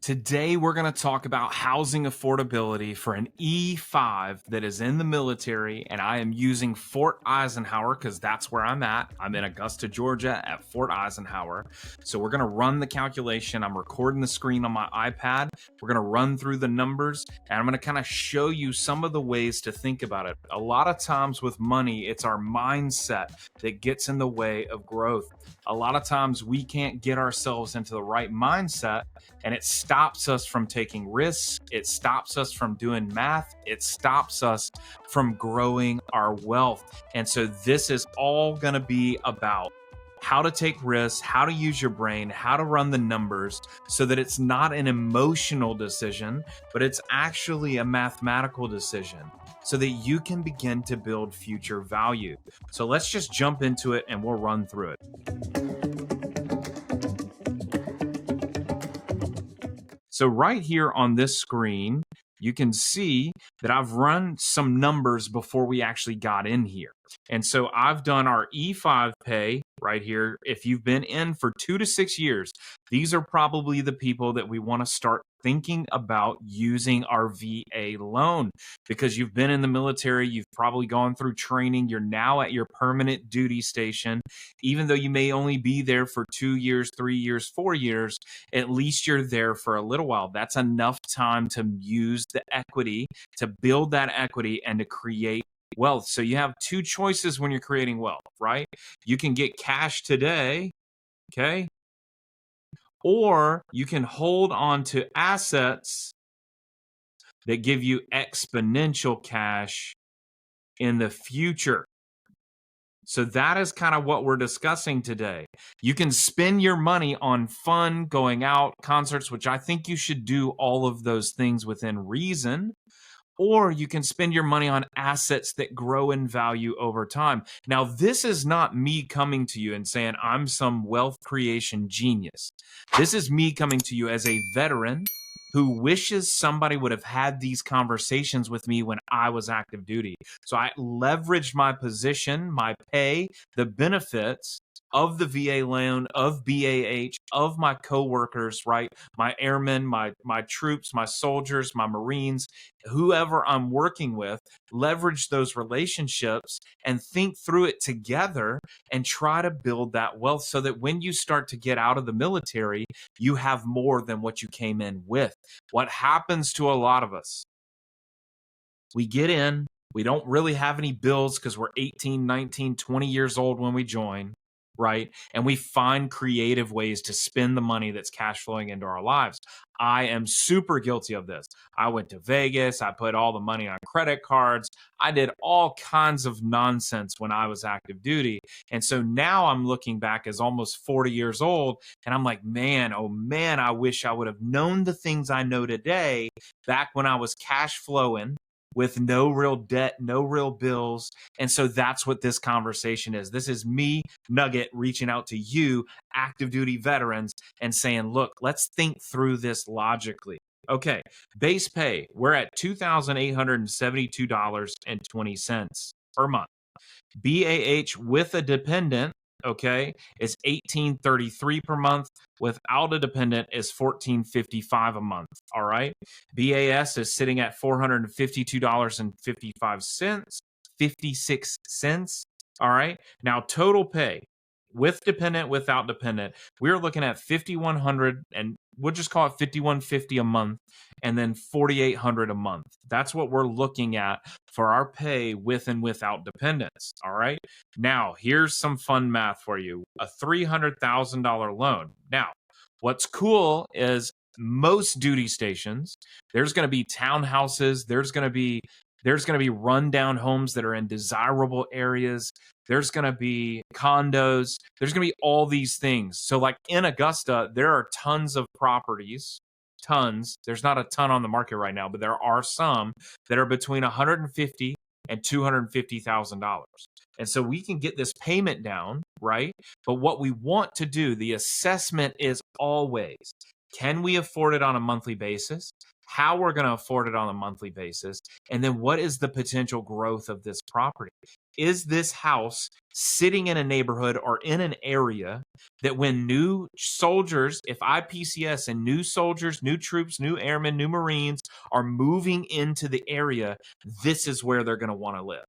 Today, we're going to talk about housing affordability for an E5 that is in the military, and I am using Fort Eisenhower because that's where I'm at. I'm in Augusta, Georgia at Fort Eisenhower. So we're going to run the calculation. I'm recording the screen on my iPad. We're going to run through the numbers, and I'm going to kind of show you some of the ways to think about it. A lot of times with money, it's our mindset that gets in the way of growth. A lot of times we can't get ourselves into the right mindset, and it stops us from taking risks. It stops us from doing math. It stops us from growing our wealth. And so this is all going to be about how to take risks, how to use your brain, how to run the numbers so that it's not an emotional decision, but it's actually a mathematical decision so that you can begin to build future value. So let's just jump into it and we'll run through it. So right here on this screen, you can see that I've run some numbers before we actually got in here. And so I've done our E5 pay right here. If you've been in for 2 to 6 years, these are probably the people that we want to start thinking about using our VA loan because you've been in the military, you've probably gone through training, you're now at your permanent duty station. Even though you may only be there for 2 years, 3 years, 4 years, at least you're there for a little while. That's enough time to use the equity, to build that equity and to create wealth. So you have two choices when you're creating wealth, right? You can get cash today, okay? Or you can hold on to assets that give you exponential cash in the future. So that is kind of what we're discussing today. You can spend your money on fun, going out, concerts, which I think you should do all of those things within reason. Or you can spend your money on assets that grow in value over time. Now, this is not me coming to you and saying I'm some wealth creation genius. This is me coming to you as a veteran who wishes somebody would have had these conversations with me when I was active duty. So I leveraged my position, my pay, the benefits of the VA loan, of BAH, of my coworkers, right? My airmen, my troops, my soldiers, my Marines, whoever I'm working with, leverage those relationships and think through it together and try to build that wealth so that when you start to get out of the military, you have more than what you came in with. What happens to a lot of us? We get in, we don't really have any bills because we're 18, 19, 20 years old when we join, right? And we find creative ways to spend the money that's cash flowing into our lives. I am super guilty of this. I went to Vegas. I put all the money on credit cards. I did all kinds of nonsense when I was active duty. And so now I'm looking back as almost 40 years old and I'm like, man, oh man, I wish I would have known the things I know today back when I was cash flowing with no real debt, no real bills. And so that's what this conversation is. This is me, Nugget, reaching out to you, active duty veterans, and saying, look, let's think through this logically. Okay, base pay, we're at $2,872.20 per month. BAH with a dependent, okay, is $1,833 per month. Without a dependent is $1,455 a month. All right. BAS is sitting at $452.56. 56 cents. All right. Now total pay with dependent, without dependent, we're looking at $5,100, and we'll just call it $5,150 a month, and then $4,800 a month. That's what we're looking at for our pay with and without dependents. All right. Now, here's some fun math for you. A $300,000 loan. Now, what's cool is most duty stations, there's going to be townhouses, there's going to be rundown homes that are in desirable areas. There's going to be condos. There's going to be all these things. So like in Augusta, there are tons of properties, tons. There's not a ton on the market right now, but there are some that are between $150,000 and $250,000. And so we can get this payment down, right? But what we want to do, the assessment is always, Can we afford it on a monthly basis? How we're going to afford it on a monthly basis? And then what is the potential growth of this property? Is this house sitting in a neighborhood or in an area that when new soldiers, if IPCS and new soldiers, new troops, new airmen, new Marines are moving into the area, this is where they're going to want to live.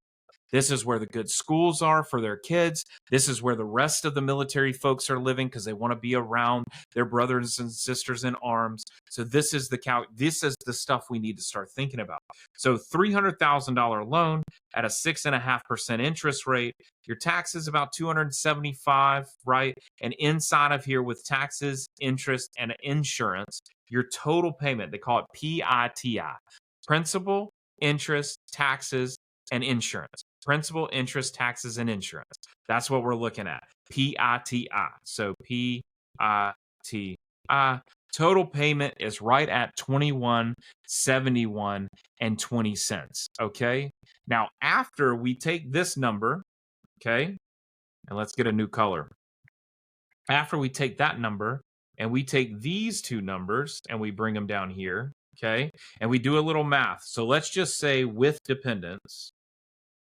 This is where the good schools are for their kids. This is where the rest of the military folks are living because they want to be around their brothers and sisters in arms. So this is the stuff we need to start thinking about. So $300,000 loan at a 6.5% interest rate. Your taxes about $275, right? And inside of here with taxes, interest, and insurance, your total payment, they call it PITI, principal, interest, taxes, and insurance. Principal, interest, taxes, and insurance. That's what we're looking at. PITI. So PITI. Total payment is right at $21.71 and 20 cents. Okay. Now, after we take this number, okay, and let's get a new color. After we take that number and we take these two numbers and we bring them down here, okay, and we do a little math. So let's just say with dependents,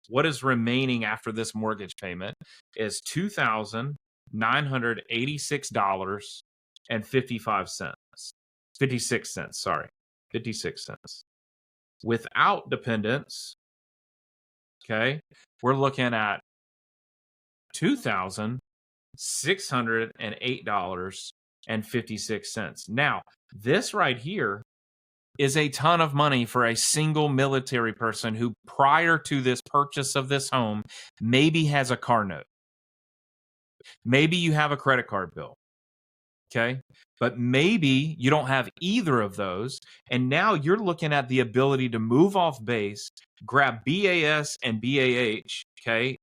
what is remaining after this mortgage payment is $2,986 and 55 cents. 56 cents, sorry. 56 cents. Without dependents, okay, we're looking at $2,608 and 56 cents. Now, this right here is a ton of money for a single military person who, prior to this purchase of this home, maybe has a car note. Maybe you have a credit card bill. Okay. But maybe you don't have either of those. And now you're looking at the ability to move off base, grab BAS and BAH. Okay.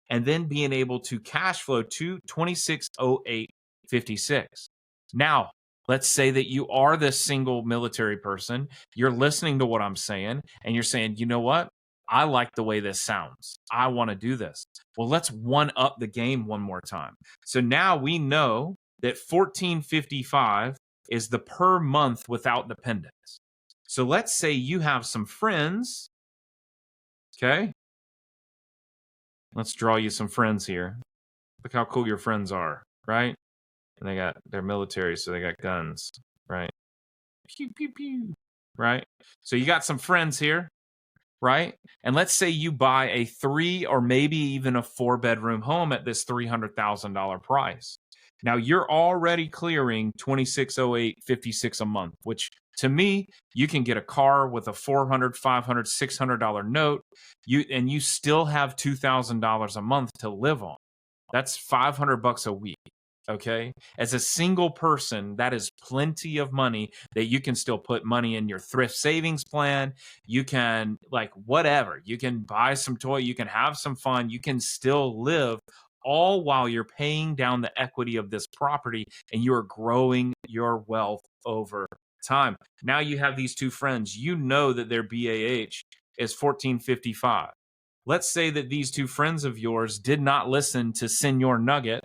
And then being able to cash flow to 260856. Now, let's say that you are this single military person. You're listening to what I'm saying, and you're saying, you know what? I like the way this sounds. I want to do this. Well, let's one up the game one more time. So now we know that $1,455 is the per month without dependents. So let's say you have some friends. Okay. Let's draw you some friends here. Look how cool your friends are, right? And they're military, so they got guns, right? Pew, pew, pew, right? So you got some friends here, right? And let's say you buy a 3 or maybe even a 4-bedroom home at this $300,000 price. Now you're already clearing $2,608.56 a month, which to me, you can get a car with a $400, $500, $600 note, and you still have $2,000 a month to live on. That's $500 a week. Okay. As a single person, that is plenty of money that you can still put money in your thrift savings plan. You can, like, whatever. You can buy some toy. You can have some fun. You can still live, all while you're paying down the equity of this property and you're growing your wealth over time. Now you have these two friends. You know that their BAH is $1,455. Let's say that these two friends of yours did not listen to Senor Nugget,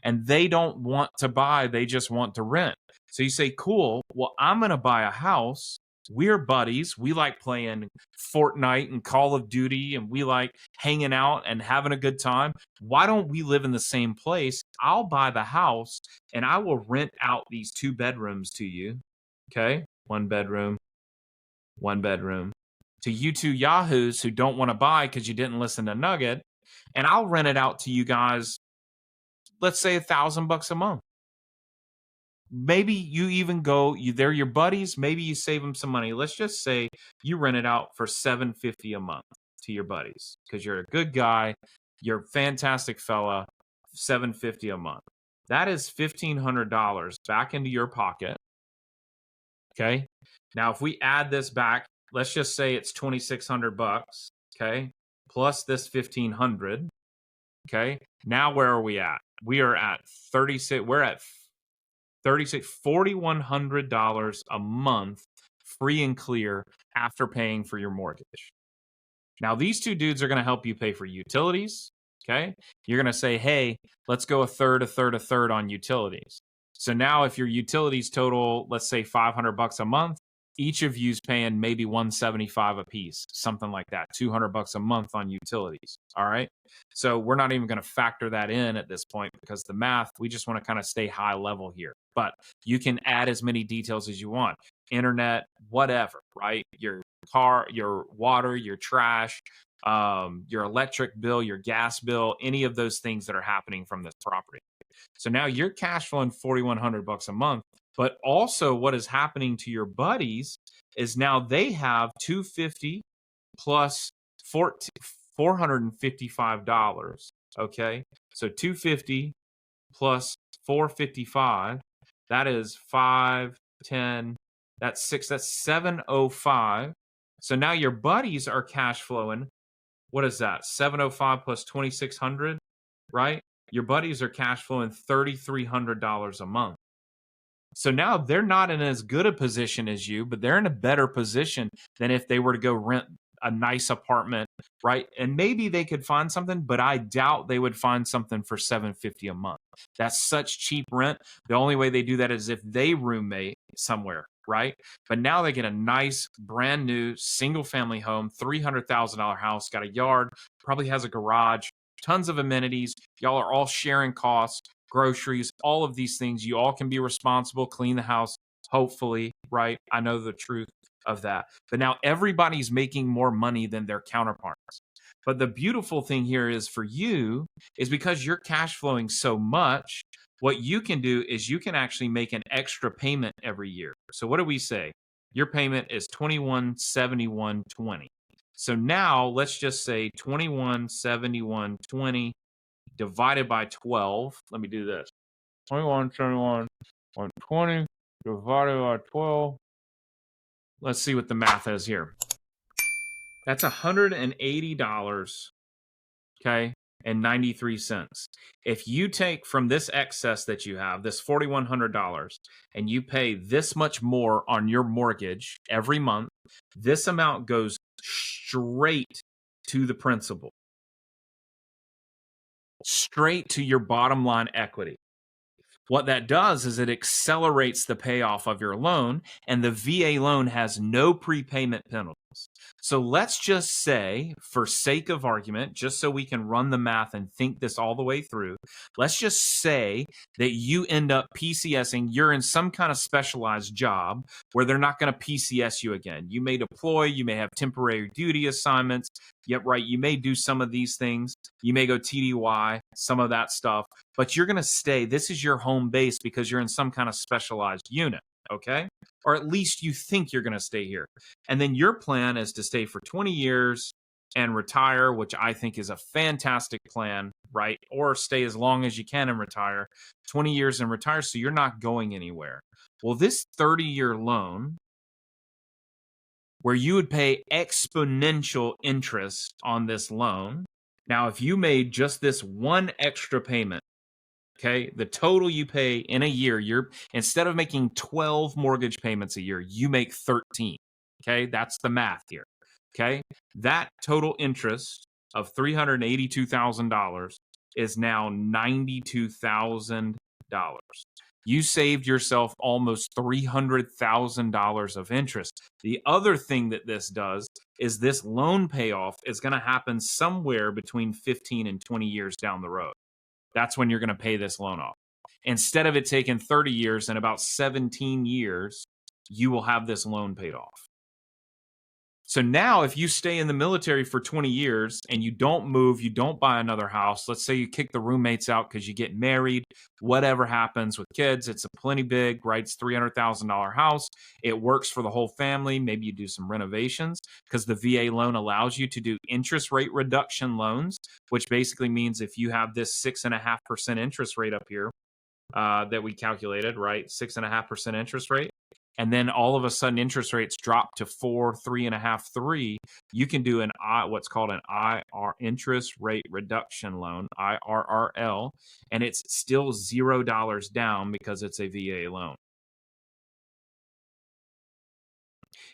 and they don't want to buy, they just want to rent. So you say, cool, well, I'm going to buy a house. We're buddies. We like playing Fortnite and Call of Duty, and we like hanging out and having a good time. Why don't we live in the same place? I'll buy the house, and I will rent out these 2 bedrooms to you. Okay? 1 bedroom, 1 bedroom. To you two yahoos who don't want to buy because you didn't listen to Nugget, and I'll rent it out to you guys, let's say $1,000 a month. Maybe you even they're your buddies. Maybe you save them some money. Let's just say you rent it out for $750 a month to your buddies because you're a good guy. You're a fantastic fella. $750 a month. That is $1,500 back into your pocket. Okay. Now, if we add this back, let's just say it's $2,600. Okay. Plus this $1,500. Okay. Now, where are we at? We are at 36. We're at $4,100 a month, free and clear after paying for your mortgage. Now, these two dudes are going to help you pay for utilities. Okay. You're going to say, hey, let's go a third on utilities. So now if your utilities total, let's say $500 a month, each of you's paying maybe $175 a piece, something like that, $200 a month on utilities. All right. So we're not even going to factor that in at this point because the math, we just want to kind of stay high level here. But you can add as many details as you want. Internet, whatever, right? Your car, your water, your trash, your electric bill, your gas bill, any of those things that are happening from this property. So now you're cash flowing $4,100 a month. But also, what is happening to your buddies is now they have $250 plus $455. Okay, so $250 plus $455. That is 5, 10. That's 6. That's $705. So now your buddies are cash flowing. What is that? 705 plus 2,600, right? Your buddies are cash flowing $3,300 a month. So now they're not in as good a position as you, but they're in a better position than if they were to go rent a nice apartment, right? And maybe they could find something, but I doubt they would find something for $750 a month. That's such cheap rent. The only way they do that is if they roommate somewhere, right? But now they get a nice, brand new, single family home, $300,000 house, got a yard, probably has a garage, tons of amenities. Y'all are all sharing costs, groceries, all of these things. You all can be responsible, clean the house, hopefully, right? I know the truth of that. But now everybody's making more money than their counterparts. But the beautiful thing here is for you is because you're cash flowing so much, what you can do is you can actually make an extra payment every year. So what do we say? Your payment is $2171.20. So now let's just say $2171.20 divided by 12. Let me do this. 2171.20 divided by 12. Let's see what the math is here. That's $180, okay, and 93 cents. If you take from this excess that you have, this $4,100, and you pay this much more on your mortgage every month, this amount goes straight to the principal, straight to your bottom line equity. What that does is it accelerates the payoff of your loan, and the VA loan has no prepayment penalties. So let's just say, for sake of argument, just so we can run the math and think this all the way through, let's just say that you end up PCSing, you're in some kind of specialized job where they're not going to PCS you again. You may deploy, you may have temporary duty assignments, yep, right, you may do some of these things, you may go TDY, some of that stuff, but you're going to stay. This is your home base because you're in some kind of specialized unit, okay? Or at least you think you're going to stay here. And then your plan is to stay for 20 years and retire, which I think is a fantastic plan, right? Or stay as long as you can and retire. 20 years and retire, so you're not going anywhere. Well, this 30-year loan, where you would pay exponential interest on this loan, now if you made just this one extra payment, okay, the total you pay in a year, you're instead of making 12 mortgage payments a year, you make 13. Okay, that's the math here. Okay, that total interest of $382,000 is now $92,000. You saved yourself almost $300,000 of interest. The other thing that this does is this loan payoff is going to happen somewhere between 15 and 20 years down the road. That's when you're going to pay this loan off. Instead of it taking 30 years, in about 17 years, you will have this loan paid off. So now if you stay in the military for 20 years and you don't move, you don't buy another house, let's say you kick the roommates out because you get married, whatever happens with kids, it's a plenty big, right? It's $300,000 house. It works for the whole family. Maybe you do some renovations because the VA loan allows you to do interest rate reduction loans, which basically means if you have this 6.5% interest rate up here that we calculated, right? 6.5% interest rate. And then all of a sudden interest rates drop to 4, 3.5, 3, you can do what's called an interest rate reduction loan, IRRL, and it's still $0 down because it's a VA loan.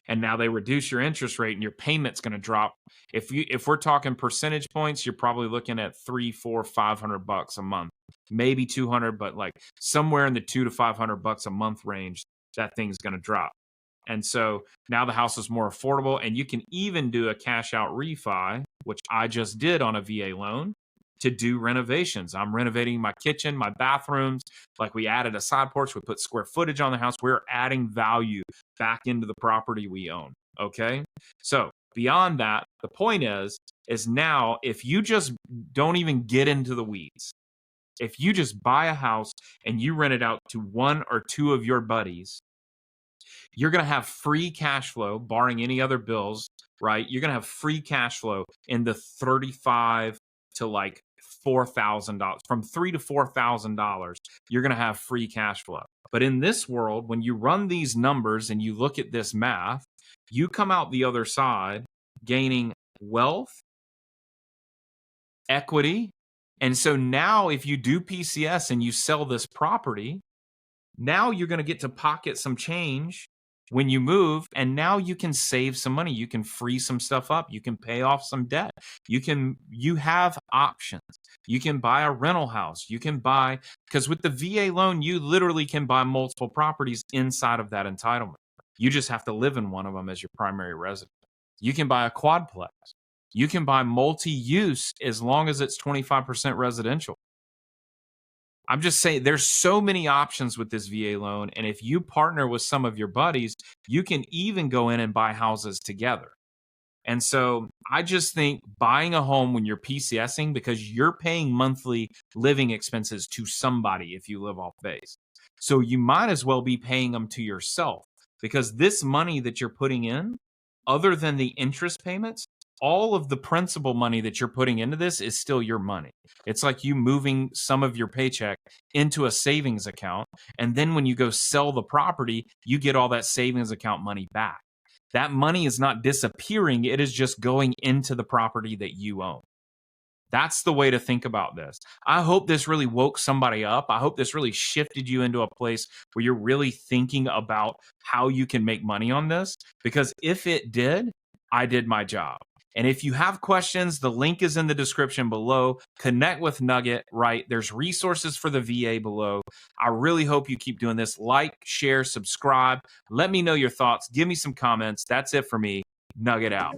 and now they reduce your interest rate and your payment's going to drop. If we're talking percentage points, you're probably looking at 300, 400, $500 a month, maybe 200, but like somewhere in the $200 to $500 a month range, that thing's going to drop. And so now the house is more affordable, and you can even do a cash out refi, which I just did on a VA loan, to do renovations. I'm renovating my kitchen, my bathrooms. Like, we added a side porch, we put square footage on the house. We're adding value back into the property we own. Okay. So beyond that, the point is now if you just don't even get into the weeds, if you just buy a house and you rent it out to one or two of your buddies, you're going to have free cash flow, barring any other bills, right? You're going to have free cash flow in the $35 to like $4,000, from $3,000 to $4,000. You're going to have free cash flow. But in this world, when you run these numbers and you look at this math, you come out the other side gaining wealth, equity. And so now if you do PCS and you sell this property, now you're going to get to pocket some change when you move, and now you can save some money. You can free some stuff up. You can pay off some debt. You have options. You can buy a rental house. You can buy, because with the VA loan, you literally can buy multiple properties inside of that entitlement. You just have to live in one of them as your primary residence. You can buy a quadplex. You can buy multi-use as long as it's 25% residential. I'm just saying there's so many options with this VA loan. And if you partner with some of your buddies, you can even go in and buy houses together. And so I just think buying a home when you're PCSing, because you're paying monthly living expenses to somebody if you live off base. So you might as well be paying them to yourself, because this money that you're putting in, other than the interest payments, all of the principal money that you're putting into this is still your money. It's like you moving some of your paycheck into a savings account. And then when you go sell the property, you get all that savings account money back. That money is not disappearing. It is just going into the property that you own. That's the way to think about this. I hope this really woke somebody up. I hope this really shifted you into a place where you're really thinking about how you can make money on this. Because if it did, I did my job. And if you have questions, the link is in the description below. Connect with Nugget, right? There's resources for the VA below. I really hope you keep doing this. Like, share, subscribe. Let me know your thoughts. Give me some comments. That's it for me. Nugget out.